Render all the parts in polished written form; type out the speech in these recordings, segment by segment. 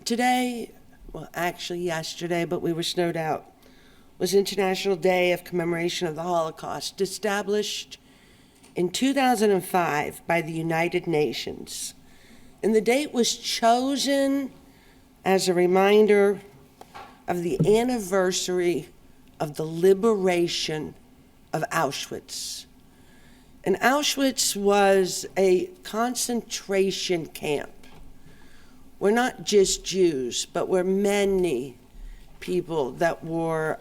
Today, well, actually yesterday, but we were snowed out, was International Day of Commemoration of the Holocaust, established in 2005 by the United Nations. And the date was chosen as a reminder of the anniversary of the liberation of Auschwitz. And Auschwitz was a concentration camp where not just Jews, but where many people that were,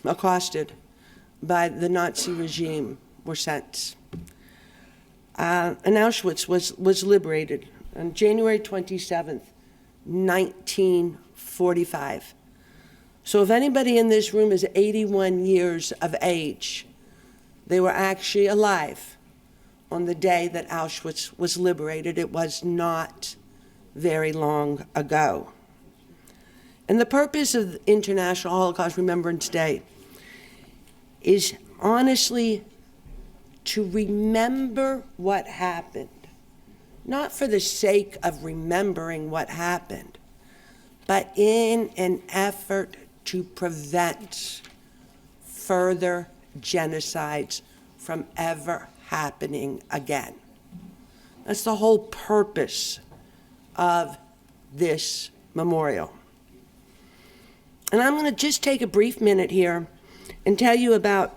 accosted by the Nazi regime were sent. And Auschwitz was liberated on January 27th, 1945. So if anybody in this room is 81 years of age, they were actually alive on the day that Auschwitz was liberated. It was not very long ago. And the purpose of International Holocaust Remembrance Day is honestly to remember what happened, not for the sake of remembering what happened, but in an effort to prevent further genocides from ever happening again. That's the whole purpose of this memorial. And I'm going to just take a brief minute here and tell you about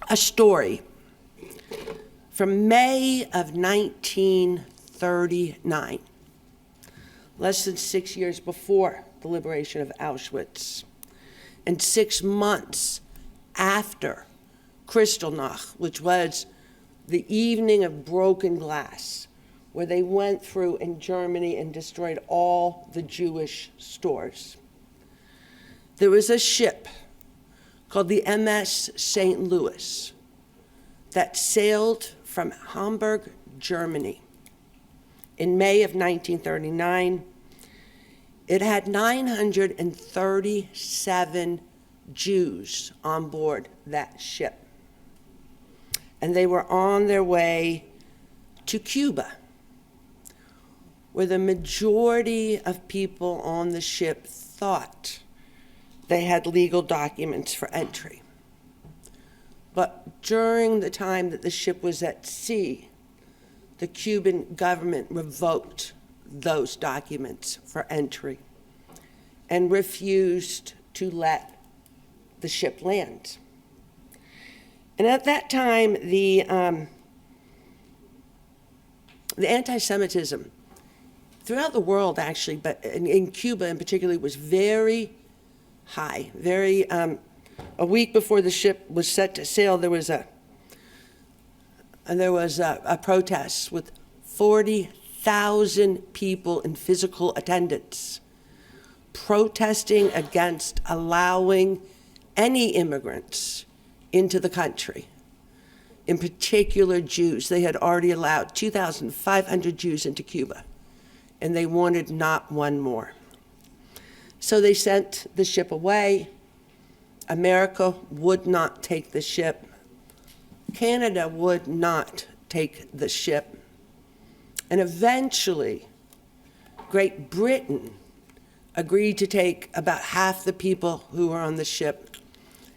a story from May of 1939, less than 6 years before the liberation of Auschwitz, and 6 months after Kristallnacht, which was the evening of broken glass, where they went through in Germany and destroyed all the Jewish stores. There was a ship called the MS St. Louis that sailed from Hamburg, Germany in May of 1939. It had 937 Jews on board that ship. And they were on their way to Cuba, where the majority of people on the ship thought they had legal documents for entry. But during the time that the ship was at sea, the Cuban government revoked those documents for entry and refused to let the ship land. And at that time, the anti-Semitism throughout the world, actually, but in Cuba in particular, was very high. A week before the ship was set to sail, there was a protest with 40,000 people in physical attendance protesting against allowing any immigrants into the country, in particular Jews. They had already allowed 2,500 Jews into Cuba, and they wanted not one more. So they sent the ship away. America would not take the ship. Canada would not take the ship. And eventually, Great Britain agreed to take about half the people who were on the ship,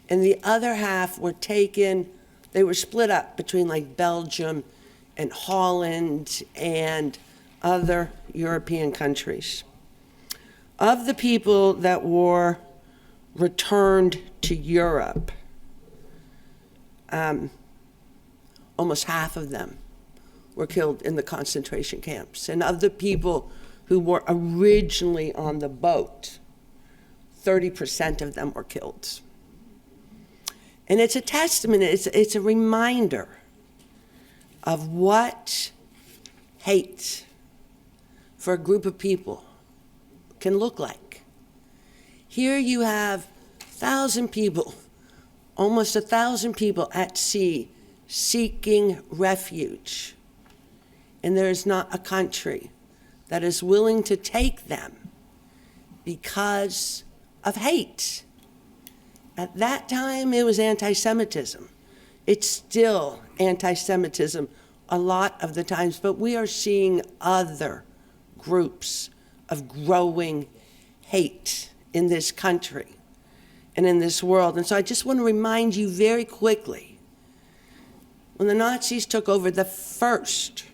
and the other half were taken. They were split up between like Belgium and Holland and other European countries. Of the people that were returned to Europe, almost half of them were killed in the concentration camps. And of the people who were originally on the boat, 30% of them were killed. And it's a testament, it's a reminder of what hate for a group of people can look like. Here you have 1,000 people, almost 1,000 people at sea seeking refuge. And there is not a country that is willing to take them because of hate. At that time, it was anti-Semitism. It's still anti-Semitism a lot of the times, but we are seeing other groups of growing hate in this country and in this world. And so I just want to remind you very quickly, when the Nazis took over, the first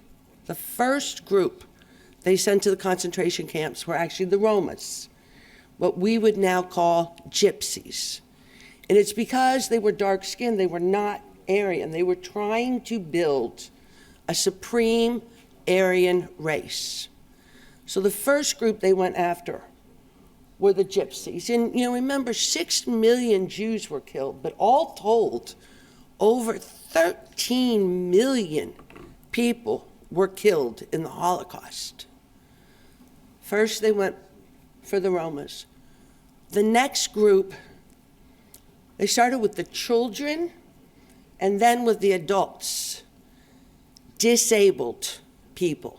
group they sent to the concentration camps were actually the Romas, what we would now call gypsies. And it's because they were dark-skinned, they were not Aryan. They were trying to build a supreme Aryan race. So the first group they went after were the gypsies. And remember, 6 million Jews were killed, but all told, over 13 million people were killed in the Holocaust. First, they went for the Romas. The next group, they started with the children and then with the adults, disabled people,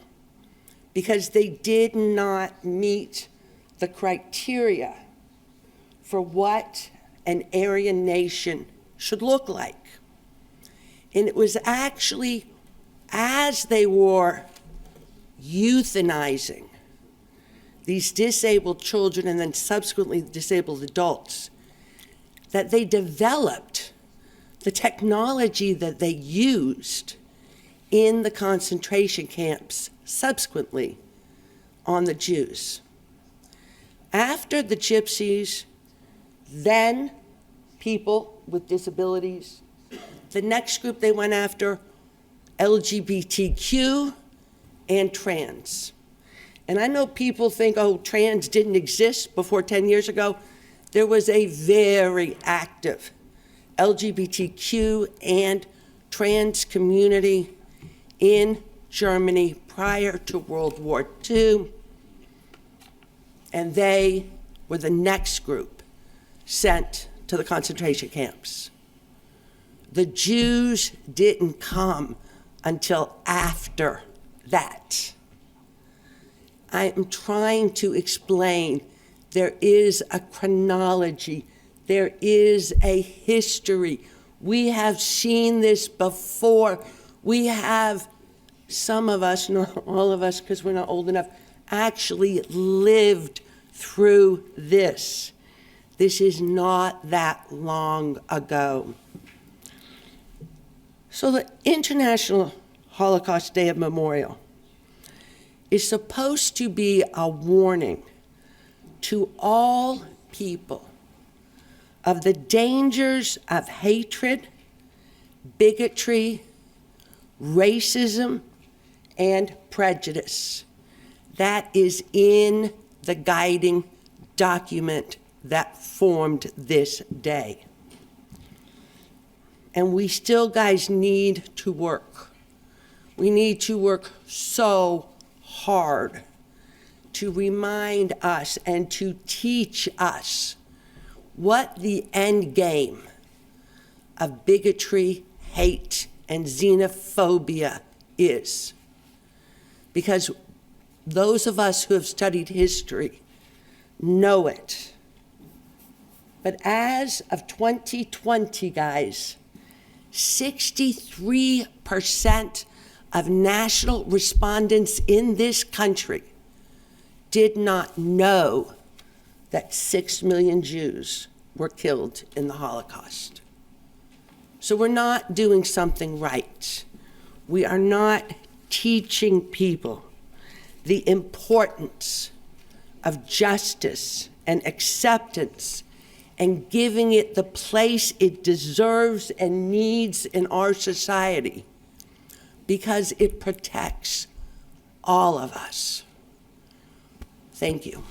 because they did not meet the criteria for what an Aryan nation should look like. And it was actually as they were euthanizing these disabled children and then subsequently disabled adults that they developed the technology that they used in the concentration camps subsequently on the Jews. After the gypsies, then people with disabilities. The next group they went after, LGBTQ and trans. And I know people think, oh, trans didn't exist before 10 years ago. There was a very active LGBTQ and trans community in Germany prior to World War II. And they were the next group sent to the concentration camps. The Jews didn't come until after that. I am trying to explain there is a chronology, there is a history. We have seen this before. We have, some of us, not all of us because we're not old enough, actually lived through this. This is not that long ago. So the International Holocaust Day of Memorial is supposed to be a warning to all people of the dangers of hatred, bigotry, racism, and prejudice. That is in the guiding document that formed this day. And we still, guys, need to work. We need to work so hard to remind us and to teach us what the end game of bigotry, hate, and xenophobia is. Because those of us who have studied history know it. But as of 2020, guys, 63% of national respondents in this country did not know that 6 million Jews were killed in the Holocaust. So we're not doing something right. We are not teaching people the importance of justice and acceptance and giving it the place it deserves and needs in our society, because it protects all of us. Thank you.